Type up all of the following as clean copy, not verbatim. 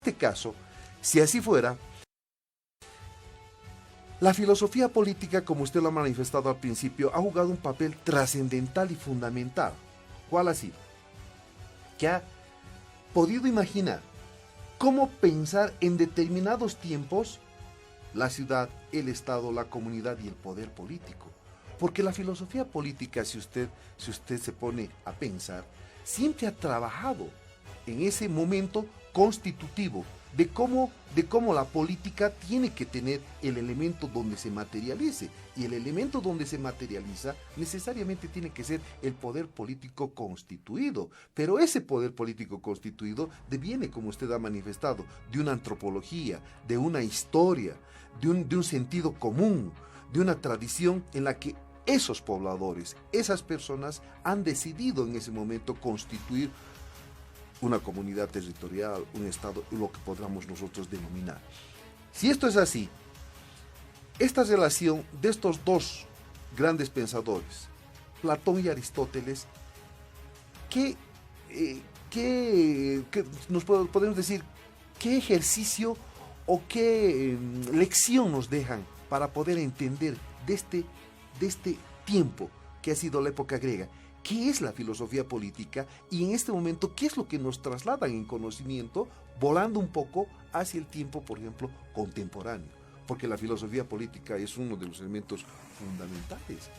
este caso, si así fuera, la filosofía política, como usted lo ha manifestado al principio, ha jugado un papel trascendental y fundamental. ¿Cuál ha sido? Que ha podido imaginar cómo pensar en determinados tiempos la ciudad, el Estado, la comunidad y el poder político. Porque la filosofía política, si usted se pone a pensar, siempre ha trabajado en ese momento constitutivo de cómo la política tiene que tener el elemento donde se materialice, y el elemento donde se materializa necesariamente tiene que ser el poder político constituido, pero ese poder político constituido deviene, como usted ha manifestado, de una antropología, de una historia, de un sentido común, de una tradición en la que esos pobladores, esas personas han decidido en ese momento constituir una comunidad territorial, un estado, lo que podamos nosotros denominar. Si esto es así, esta relación de estos dos grandes pensadores, Platón y Aristóteles, ¿qué nos podemos decir? ¿Qué ejercicio o qué lección nos dejan para poder entender de este tiempo que ha sido la época griega? ¿Qué es la filosofía política? Y en este momento, ¿qué es lo que nos trasladan en conocimiento, volando un poco hacia el tiempo, por ejemplo, contemporáneo? Porque la filosofía política es uno de los elementos fundamentales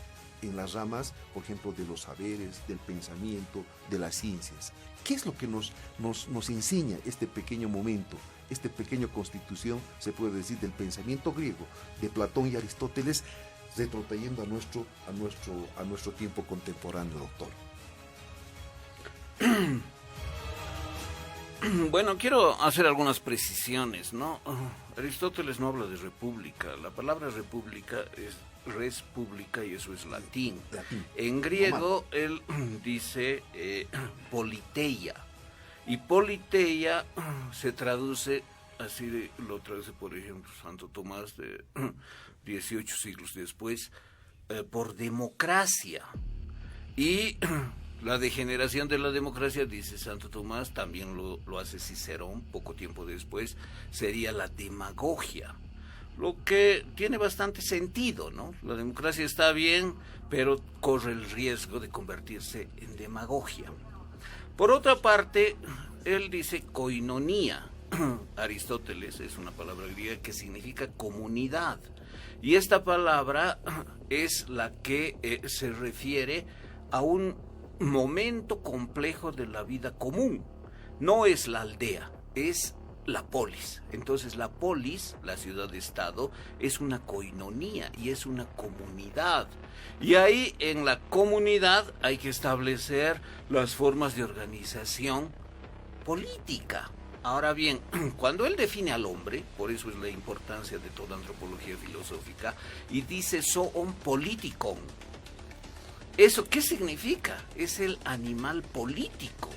en las ramas, por ejemplo, de los saberes, del pensamiento, de las ciencias. ¿Qué es lo que nos enseña este pequeño momento, esta pequeña constitución, se puede decir, del pensamiento griego, de Platón y Aristóteles, retrotrayendo a nuestro tiempo contemporáneo, doctor? Bueno, quiero hacer algunas precisiones, ¿no? Aristóteles no habla de república. La palabra república es res publica y eso es latín. En griego él dice politeia, y politeia se traduce así, lo traduce por ejemplo Santo Tomás de 18 siglos después, por democracia. Y la degeneración de la democracia, dice Santo Tomás, también lo hace Cicerón poco tiempo después, sería la demagogia. Lo que tiene bastante sentido, ¿no? La democracia está bien, pero corre el riesgo de convertirse en demagogia. Por otra parte, él dice koinonía. Aristóteles es una palabra griega que significa comunidad. Y esta palabra es la que se refiere a un momento complejo de la vida común. No es la aldea, es la polis. Entonces la polis, la ciudad-estado, es una koinonía y es una comunidad. Y ahí en la comunidad hay que establecer las formas de organización política. Ahora bien, cuando él define al hombre, por eso es la importancia de toda antropología filosófica, y dice zoon politikon. ¿Eso qué significa? Es el animal político.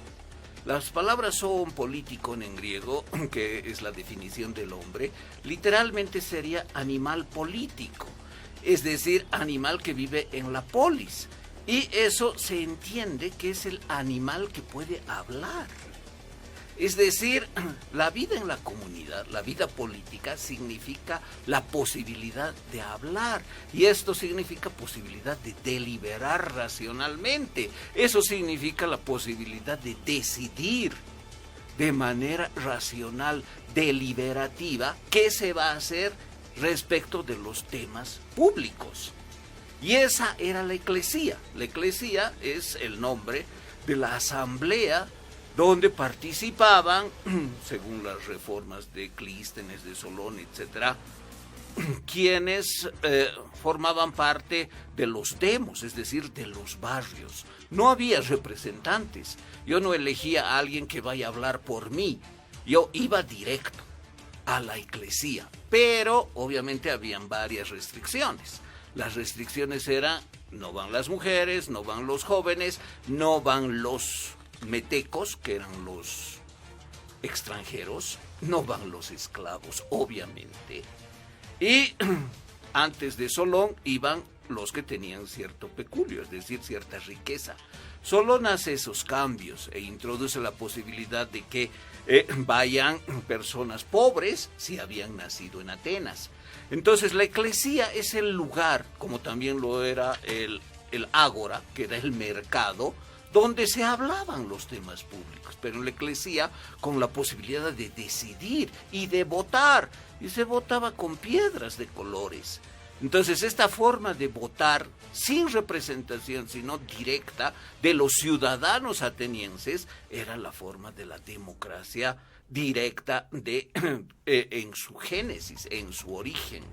Las palabras zoon politikon en griego, que es la definición del hombre, literalmente sería animal político, es decir, animal que vive en la polis. Y eso se entiende que es el animal que puede hablar. Es decir, la vida en la comunidad, la vida política, significa la posibilidad de hablar. Y esto significa posibilidad de deliberar racionalmente. Eso significa la posibilidad de decidir de manera racional, deliberativa, qué se va a hacer respecto de los temas públicos. Y esa era la eclesía. La eclesía es el nombre de la asamblea donde participaban, según las reformas de Clístenes, de Solón, etcétera, quienes formaban parte de los demos, es decir, de los barrios. No había representantes. Yo no elegía a alguien que vaya a hablar por mí. Yo iba directo a la eclesía, pero obviamente habían varias restricciones. Las restricciones eran: no van las mujeres, no van los jóvenes, no van los metecos, que eran los extranjeros, no van los esclavos, obviamente. Y antes de Solón iban los que tenían cierto peculio, es decir, cierta riqueza. solo nace esos cambios e introduce la posibilidad de que vayan personas pobres si habían nacido en Atenas. Entonces la eclesía es el lugar, como también lo era el ágora, que era el mercado, donde se hablaban los temas públicos, pero en la eclesía con la posibilidad de decidir y de votar, y se votaba con piedras de colores. Entonces esta forma de votar sin representación, sino directa, de los ciudadanos atenienses, era la forma de la democracia directa en su génesis, en su origen.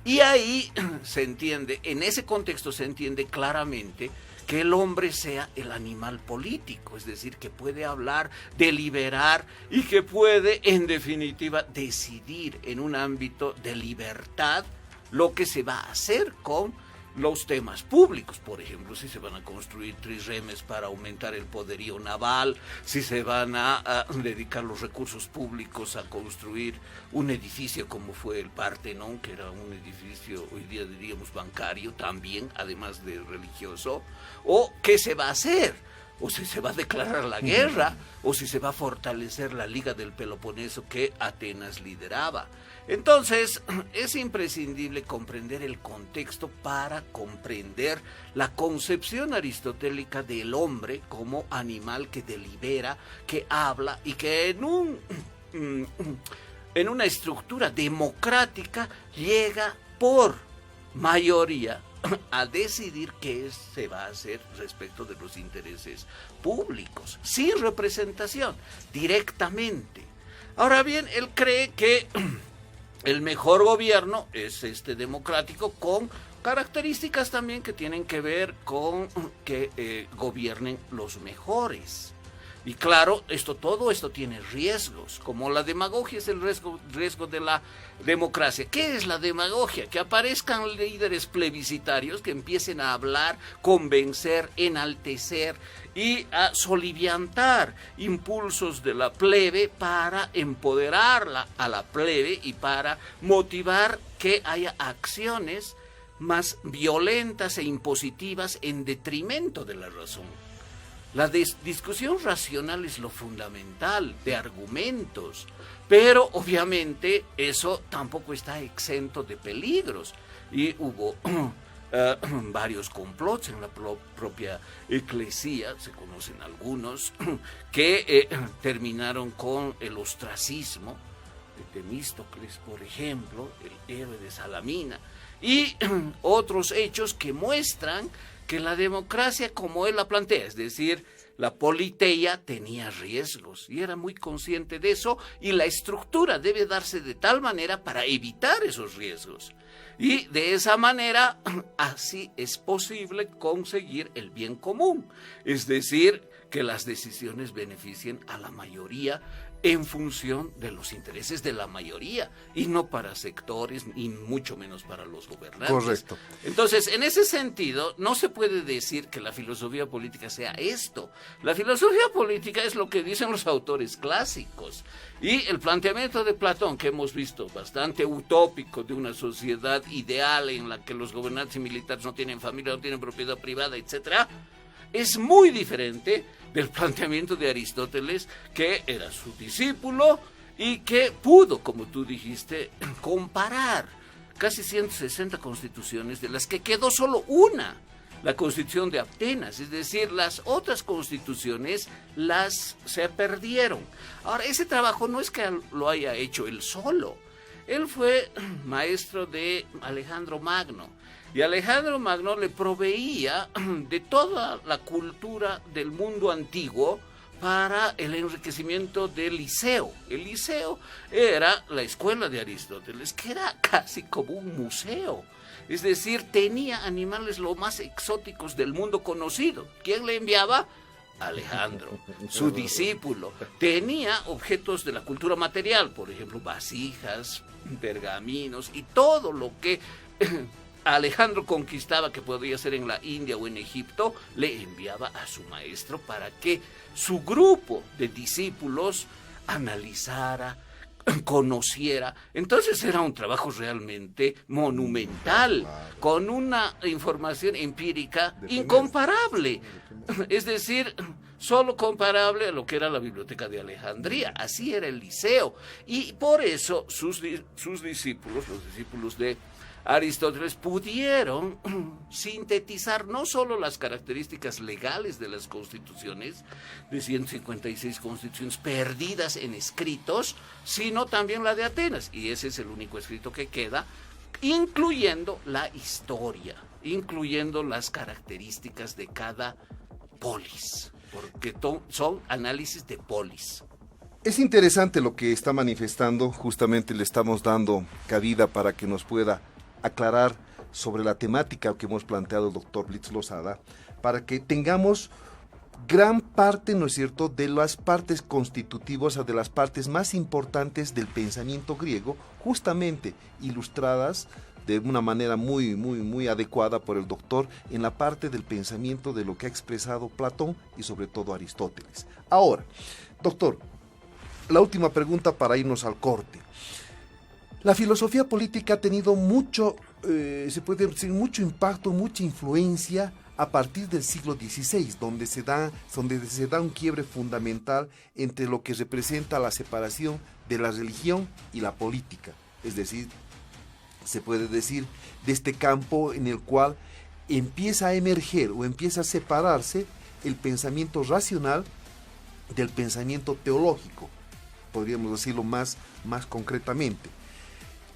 Y ahí se entiende, en ese contexto se entiende claramente que el hombre sea el animal político, es decir, que puede hablar, deliberar y que puede, en definitiva, decidir en un ámbito de libertad lo que se va a hacer con los temas públicos, por ejemplo, si se van a construir trirremes para aumentar el poderío naval, si se van a dedicar los recursos públicos a construir un edificio como fue el Partenón, que era un edificio, hoy día diríamos bancario también, además de religioso, o qué se va a hacer, o si se va a declarar la guerra, o si se va a fortalecer la Liga del Peloponeso que Atenas lideraba. Entonces, es imprescindible comprender el contexto para comprender la concepción aristotélica del hombre como animal que delibera, que habla y que en una estructura democrática llega por mayoría a decidir qué se va a hacer respecto de los intereses públicos, sin representación, directamente. Ahora bien, él cree que el mejor gobierno es democrático, con características también que tienen que ver con que gobiernen los mejores. Y claro, todo esto tiene riesgos, como la demagogia es el riesgo de la democracia. ¿Qué es la demagogia? Que aparezcan líderes plebiscitarios que empiecen a hablar, convencer, enaltecer y a soliviantar impulsos de la plebe para empoderarla a la plebe y para motivar que haya acciones más violentas e impositivas en detrimento de la razón. La discusión racional es lo fundamental, de argumentos, pero obviamente eso tampoco está exento de peligros. Y hubo varios complots en la propia eclesía, se conocen algunos, que terminaron con el ostracismo de Temístocles, por ejemplo, el héroe de Salamina, y otros hechos que muestran que la democracia, como él la plantea, es decir, la politeia, tenía riesgos y era muy consciente de eso, y la estructura debe darse de tal manera para evitar esos riesgos. Y de esa manera, así es posible conseguir el bien común, es decir, que las decisiones beneficien a la mayoría en función de los intereses de la mayoría y no para sectores y mucho menos para los gobernantes. Correcto. Entonces, en ese sentido, no se puede decir que la filosofía política sea esto. La filosofía política es lo que dicen los autores clásicos. Y el planteamiento de Platón, que hemos visto bastante utópico, de una sociedad ideal en la que los gobernantes y militares no tienen familia, no tienen propiedad privada, etcétera, es muy diferente del planteamiento de Aristóteles, que era su discípulo y que pudo, como tú dijiste, comparar casi 160 constituciones, de las que quedó solo una, la Constitución de Atenas, es decir, las otras constituciones se perdieron. Ahora, ese trabajo no es que lo haya hecho él solo, él fue maestro de Alejandro Magno. Y Alejandro Magno le proveía de toda la cultura del mundo antiguo para el enriquecimiento del Liceo. El Liceo era la escuela de Aristóteles, que era casi como un museo. Es decir, tenía animales lo más exóticos del mundo conocido. ¿Quién le enviaba? Alejandro, su discípulo. Tenía objetos de la cultura material, por ejemplo, vasijas, pergaminos y todo lo que Alejandro conquistaba, que podría ser en la India o en Egipto, le enviaba a su maestro para que su grupo de discípulos analizara, conociera. Entonces era un trabajo realmente monumental, con una información empírica incomparable. Es decir, solo comparable a lo que era la Biblioteca de Alejandría. Así era el Liceo. Y por eso sus discípulos, los discípulos de Aristóteles, pudieron sintetizar no solo las características legales de las constituciones, de 156 constituciones perdidas en escritos, sino también la de Atenas, y ese es el único escrito que queda, incluyendo la historia, incluyendo las características de cada polis, porque son análisis de polis. Es interesante lo que está manifestando, justamente le estamos dando cabida para que nos pueda aclarar sobre la temática que hemos planteado el doctor Blitz Lozada, para que tengamos gran parte, ¿no es cierto?, de las partes constitutivas o de las partes más importantes del pensamiento griego, justamente ilustradas de una manera muy adecuada por el doctor en la parte del pensamiento de lo que ha expresado Platón y sobre todo Aristóteles. Ahora, doctor, la última pregunta para irnos al corte. La filosofía política ha tenido mucho, se puede decir, mucho impacto, mucha influencia a partir del siglo XVI, donde se da un quiebre fundamental entre lo que representa la separación de la religión y la política. Es decir, se puede decir de este campo en el cual empieza a emerger o empieza a separarse el pensamiento racional del pensamiento teológico, podríamos decirlo más concretamente.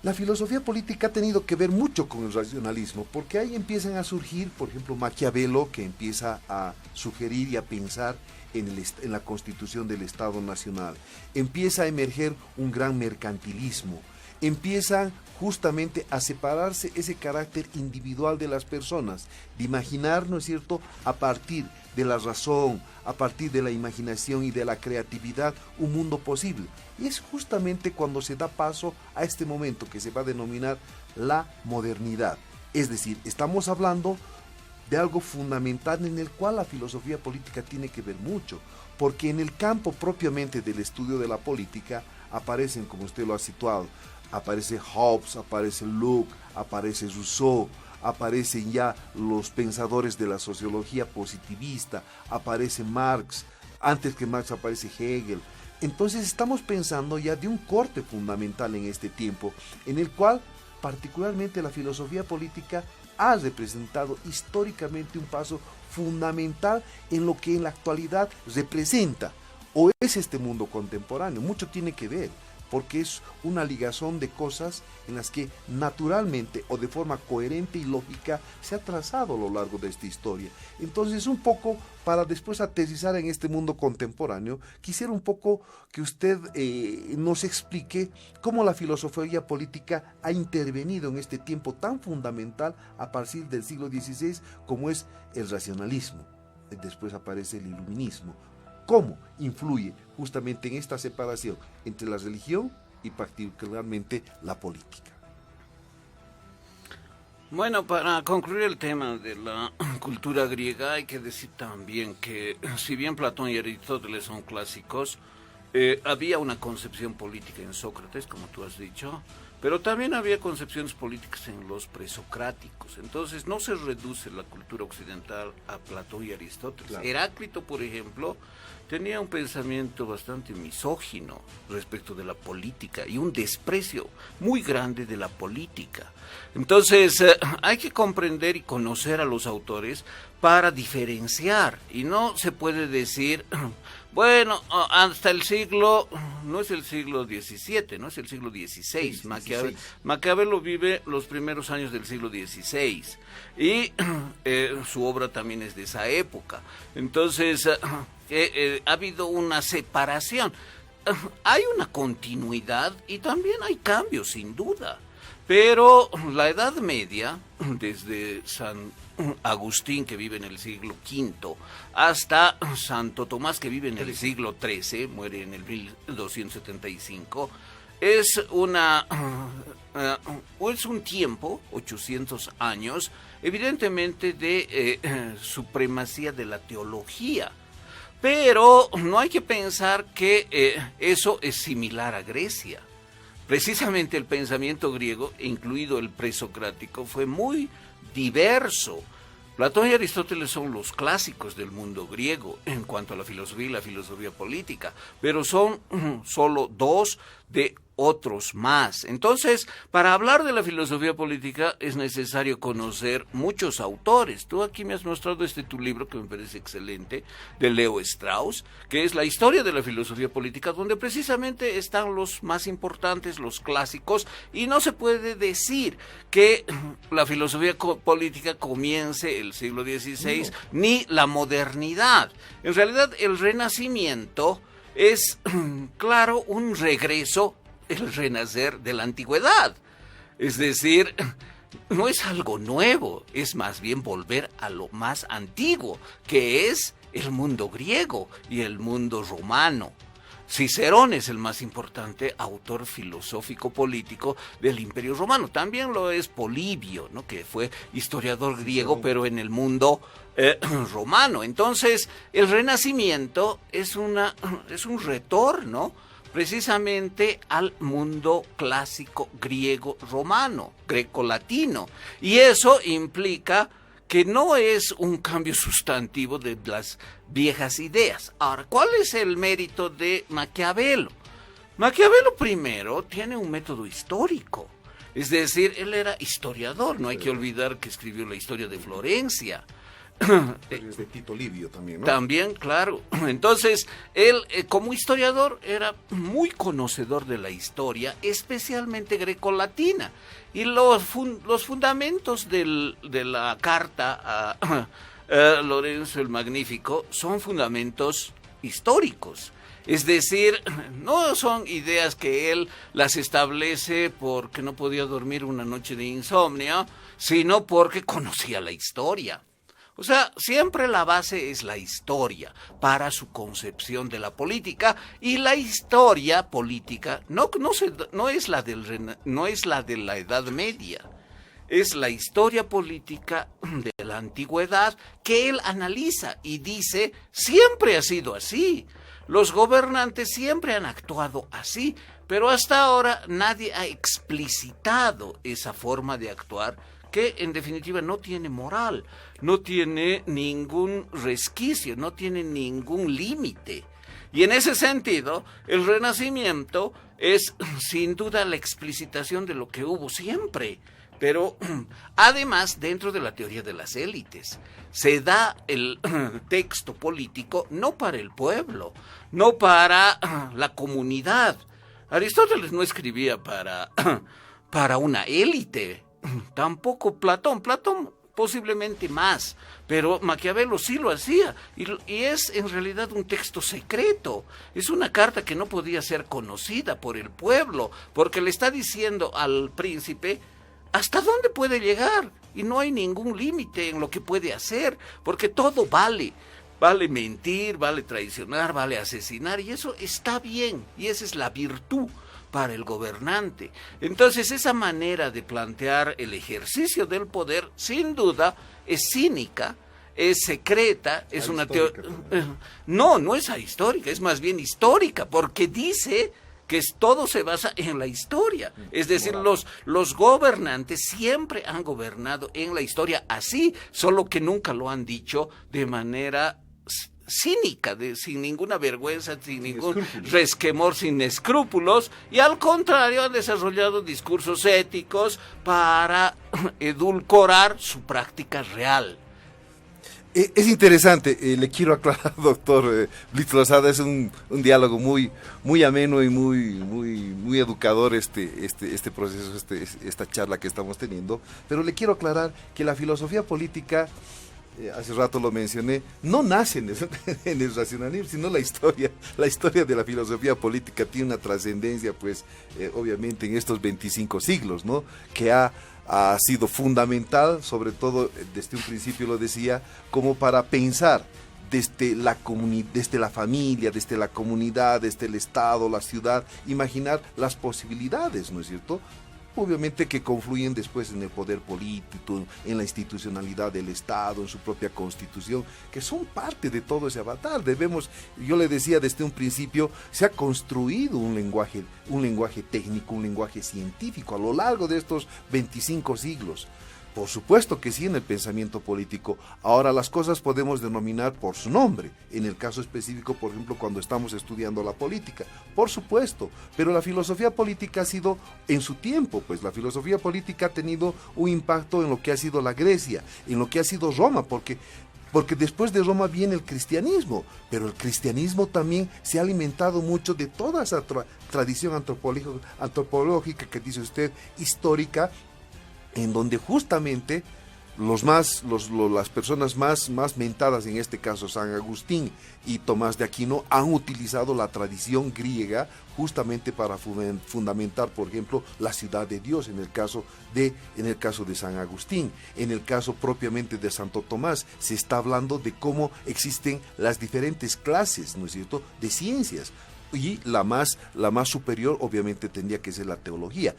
La filosofía política ha tenido que ver mucho con el racionalismo, porque ahí empiezan a surgir, por ejemplo, Maquiavelo, que empieza a sugerir y a pensar en la constitución del Estado Nacional. Empieza a emerger un gran mercantilismo. Empiezan justamente a separarse ese carácter individual de las personas, de imaginar, ¿no es cierto?, a partir de la razón, a partir de la imaginación y de la creatividad, un mundo posible. Y es justamente cuando se da paso a este momento que se va a denominar la modernidad. Es decir, estamos hablando de algo fundamental en el cual la filosofía política tiene que ver mucho, porque en el campo propiamente del estudio de la política aparecen, como usted lo ha situado, aparece Hobbes, aparece Locke, aparece Rousseau, aparecen ya los pensadores de la sociología positivista, aparece Marx, antes que Marx aparece Hegel. Entonces estamos pensando ya de un corte fundamental en este tiempo, en el cual particularmente la filosofía política ha representado históricamente un paso fundamental en lo que en la actualidad representa o es este mundo contemporáneo. Mucho tiene que ver, porque es una ligazón de cosas en las que naturalmente o de forma coherente y lógica se ha trazado a lo largo de esta historia. Entonces, un poco para después aterrizar en este mundo contemporáneo, quisiera un poco que usted nos explique cómo la filosofía política ha intervenido en este tiempo tan fundamental a partir del siglo XVI, como es el racionalismo. Después aparece el iluminismo. ¿Cómo influye justamente en esta separación entre la religión y particularmente la política? Bueno, para concluir el tema de la cultura griega, hay que decir también que si bien Platón y Aristóteles son clásicos, había una concepción política en Sócrates, como tú has dicho, pero también había concepciones políticas en los presocráticos. Entonces no se reduce la cultura occidental a Platón y Aristóteles. Claro. Heráclito, por ejemplo, tenía un pensamiento bastante misógino respecto de la política y un desprecio muy grande de la política. Entonces hay que comprender y conocer a los autores para diferenciar, y no se puede decir, bueno, hasta el siglo, no es el siglo XVII, no es el siglo XVI, Maquiavelo vive los primeros años del siglo XVI, y su obra también es de esa época. Entonces ha habido una separación, hay una continuidad y también hay cambios, sin duda, pero la Edad Media, desde San Agustín, que vive en el siglo V, hasta Santo Tomás, que vive en el siglo XIII, muere en el 1275, es un tiempo, 800 años, evidentemente de supremacía de la teología. Pero no hay que pensar que eso es similar a Grecia. precisamente el pensamiento griego, incluido el presocrático, fue muy diverso. Platón y Aristóteles son los clásicos del mundo griego en cuanto a la filosofía y la filosofía política, pero son solo dos de otros más. Entonces, para hablar de la filosofía política es necesario conocer muchos autores. Tú aquí me has mostrado tu libro, que me parece excelente, de Leo Strauss, que es la historia de la filosofía política, donde precisamente están los más importantes, los clásicos, y no se puede decir que la filosofía política comience el siglo XVI, no, ni la modernidad. En realidad, el Renacimiento es, claro, un regreso, el renacer de la antigüedad. Es decir, no es algo nuevo, es más bien volver a lo más antiguo, que es el mundo griego y el mundo romano. Cicerón es el más importante autor filosófico político del Imperio Romano. También lo es Polibio, ¿no?, que fue historiador griego, pero en el mundo romano. Entonces, el Renacimiento es un retorno precisamente al mundo clásico griego-romano, greco-latino. Y eso implica que no es un cambio sustantivo de las viejas ideas. Ahora, ¿cuál es el mérito de Maquiavelo? Maquiavelo primero tiene un método histórico, es decir, él era historiador, no hay que olvidar que escribió la historia de Florencia. Es de Tito Livio también, ¿no? También, claro. Entonces, él como historiador era muy conocedor de la historia, especialmente grecolatina. Y los fundamentos de la carta a Lorenzo el Magnífico son fundamentos históricos. Es decir, no son ideas que él las establece porque no podía dormir una noche de insomnio, sino porque conocía la historia. O sea, siempre la base es la historia para su concepción de la política, y la historia política no es la de la Edad Media, es la historia política de la antigüedad que él analiza y dice, siempre ha sido así, los gobernantes siempre han actuado así, pero hasta ahora nadie ha explicitado esa forma de actuar, que en definitiva no tiene moral, no tiene ningún resquicio, no tiene ningún límite. Y en ese sentido, el Renacimiento es sin duda la explicitación de lo que hubo siempre, pero además dentro de la teoría de las élites. Se da el texto político no para el pueblo, no para la comunidad. Aristóteles no escribía para una élite, tampoco Platón posiblemente más, pero Maquiavelo sí lo hacía, y es en realidad un texto secreto, es una carta que no podía ser conocida por el pueblo, porque le está diciendo al príncipe hasta dónde puede llegar, y no hay ningún límite en lo que puede hacer, porque todo vale mentir, vale traicionar, vale asesinar, y eso está bien, y esa es la virtud para el gobernante. Entonces, esa manera de plantear el ejercicio del poder, sin duda, es cínica, es secreta, es una teoría. No es ahistórica, es más bien histórica, porque dice que todo se basa en la historia. Es decir, los gobernantes siempre han gobernado en la historia así, solo que nunca lo han dicho de manera cínica, sin ninguna vergüenza, sin ningún resquemor, sin escrúpulos, y al contrario han desarrollado discursos éticos para edulcorar su práctica real. Es interesante, le quiero aclarar, doctor Blitz Lozada, es un diálogo muy ameno y muy educador este proceso, esta charla que estamos teniendo, pero le quiero aclarar que la filosofía política, hace rato lo mencioné, no nace en el racionalismo, sino la historia de la filosofía política tiene una trascendencia, pues, obviamente en estos 25 siglos, ¿no?, que ha sido fundamental, sobre todo desde un principio lo decía, como para pensar desde la familia, desde la comunidad, desde el Estado, la ciudad, imaginar las posibilidades, ¿no es cierto?, obviamente que confluyen después en el poder político, en la institucionalidad del Estado, en su propia constitución, que son parte de todo ese avatar. Yo le decía desde un principio, se ha construido un lenguaje técnico, un lenguaje científico a lo largo de estos 25 siglos. Por supuesto que sí, en el pensamiento político. Ahora las cosas podemos denominar por su nombre. En el caso específico, por ejemplo, cuando estamos estudiando la política. Por supuesto. Pero la filosofía política ha sido, en su tiempo, pues la filosofía política ha tenido un impacto en lo que ha sido la Grecia, en lo que ha sido Roma, porque después de Roma viene el cristianismo, pero el cristianismo también se ha alimentado mucho de toda esa tradición antropológica que dice usted, histórica, en donde justamente las personas más mentadas, en este caso San Agustín y Tomás de Aquino, han utilizado la tradición griega justamente para fundamentar, por ejemplo, la ciudad de Dios, en el caso de San Agustín. En el caso propiamente de Santo Tomás, se está hablando de cómo existen las diferentes clases, ¿no es cierto?, de ciencias, y la más superior obviamente tendría que ser la teología.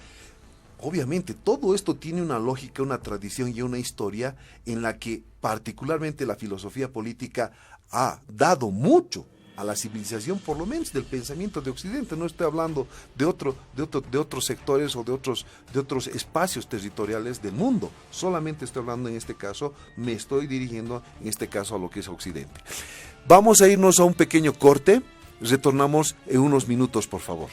Obviamente, todo esto tiene una lógica, una tradición y una historia en la que particularmente la filosofía política ha dado mucho a la civilización, por lo menos del pensamiento de Occidente. No estoy hablando de otros sectores o de otros espacios territoriales del mundo. Solamente estoy hablando, en este caso, me estoy dirigiendo en este caso a lo que es Occidente. Vamos a irnos a un pequeño corte. Retornamos en unos minutos, por favor.